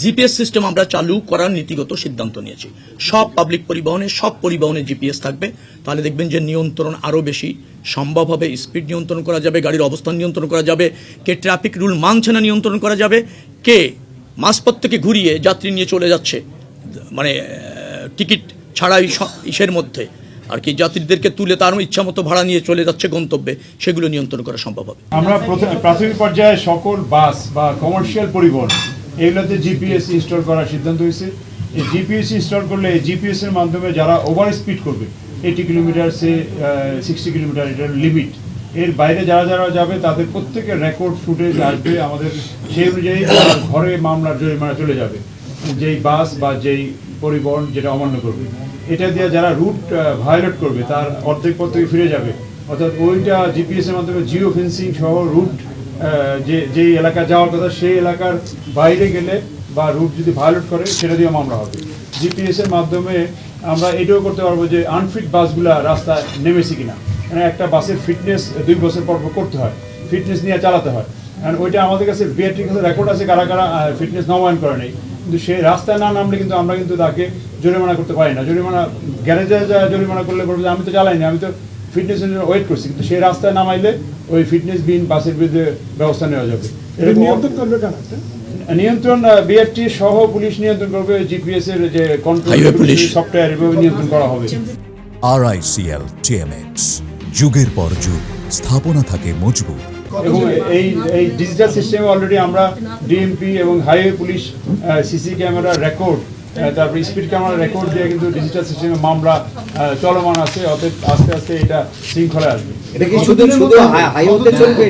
GPS system আমরা চালু করার নীতিগত সিদ্ধান্ত নিয়েছি। সব পাবলিক পরিবহনে, সব পরিবহনে জিপিএস থাকবে। তাহলে দেখবেন যে নিয়ন্ত্রণ আরও বেশি সম্ভব হবে। স্পিড নিয়ন্ত্রণ করা যাবে, গাড়ির অবস্থান নিয়ন্ত্রণ করা যাবে, কে ট্রাফিক রুল মানছে না নিয়ন্ত্রণ করা যাবে, কে মাঝপথ থেকে ঘুরিয়ে যাত্রী নিয়ে চলে যাচ্ছে মানে টিকিট ছাড়াই ইসের মধ্যে আর কি যাত্রীদেরকে তুলে তার ইচ্ছা মতো ভাড়া নিয়ে চলে যাচ্ছে গন্তব্যে, সেগুলো নিয়ন্ত্রণ করা সম্ভব হবে। আমরা প্রাথমিক পর্যায়ে সকল বাস বা কমার্শিয়াল পরিবহন এগুলোতে জিপিএস ইনস্টল করার সিদ্ধান্ত হয়েছে। এই জিপিএস ইনস্টল করলে জিপিএস এর মাধ্যমে যারা ওভার স্পিড করবে 80 কিলোমিটার সে 60 কিলোমিটার এটার লিমিট, এর বাইরে যারা যারা যাবে তাদের প্রত্যেকের রেকর্ড ফুটেজ আসবে আমাদের, সেই অনুযায়ী ঘরে মামলার জরিমানা চলে যাবে যেই বাস বা যেই পরিবহন যেটা অমান্য করবে। এটা দিয়ে যারা রুট ভায়োলেট করবে তার অর্ধেক পথ থেকে ফিরে যাবে, অর্থাৎ ওইটা জিপিএস এর মাধ্যমে জিও ফেন্সিং সহ রুট যেই এলাকা যাওয়ার কথা সেই এলাকার বাইরে গেলে বা রুট যদি ভায়োলেট করে সেটা দিয়ে মামলা হবে। জিপিএস এর মাধ্যমে আমরা এটাও করতে পারবো যে আনফিট বাসগুলা রাস্তায় নেমেছে কিনা, মানে একটা বাসের ফিটনেস 2 বছর পর করতে হয়, ফিটনেস নিয়ে চালাতে হয়। কারণ ওইটা আমাদের কাছে বিআরটির কাছে রেকর্ড আছে কারা কারা ফিটনেস নবায়ন করে নেই, কিন্তু সে রাস্তায় না নামলে কিন্তু আমরা কিন্তু তাকে জরিমানা করতে পারি না। জরিমানা গ্যারেজে জরিমানা করলে বলবো যে আমি তো চালাইনি, আমি তো ফিটনেসের জন্য ওয়েট করছি, কিন্তু সেই রাস্তায় নামাইলে ওই ফিটনেস বিন বাসের বিরুদ্ধে ব্যবস্থা নেওয়া যাবে। নিয়ন্ত্রণ বিআরটি সহ পুলিশ নিয়ন্ত্রণ করবে, জিপিএস এর যে কন্ট্রোল সফটওয়্যার এভাবে নিয়ন্ত্রণ করা হবে। RICL TMX, যুগের পর যুগ স্থাপনা থাকে মজবুত। এবং এই ডিজিটাল সিস্টেমে অলরেডি আমরা ডিএমপি এবং highway police CC camera record, তারপর স্পিড ক্যামেরা রেকর্ড দিয়ে কিন্তু ডিজিটাল সিস্টেমে মামলা চলমান আছে। অতএব আস্তে আস্তে এটা শৃঙ্খলায় আসবে। এটা কি শুধু হাইওয়েতে চলবে?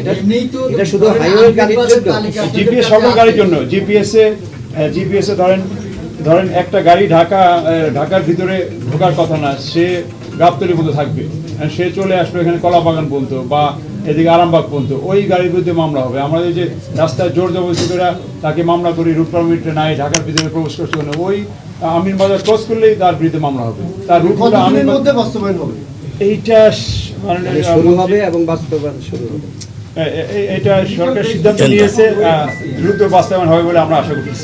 এটা শুধু হাইওয়ে গাড়ির জন্য? জিপিএস সকল গাড়ির জন্য। জিপিএস এ ধরেন একটা গাড়ি ঢাকার ভিতরে ঢোকার কথা না, সে গাবতলী পর্যন্ত থাকবে, সে চলে আসলো এখানে কলাবাগান পর্যন্ত বা এদিকে আরামবাগ পর্যন্ত, ওই গাড়ির বিরুদ্ধে মামলা হবে। আমাদের যে রাস্তায় জোর জবরদস্তি করে তাকে মামলা করি, রুট পারমিট নাই, ঢাকার ভিতরে প্রবেশ করছে না, ওই আমিন বাজার ক্রস করলেই তার বিরুদ্ধে মামলা হবে। তার রুটগুলো আমিন মধ্যে বাস্তবায়ন হবে, এইটা মানে শুরু হবে এবং বাস্তবায়ন শুরু হবে। এটা সরকার সিদ্ধান্ত নিয়েছে, দ্রুত বাস্তবায়ন হবে বলে আমরা আশা করছি।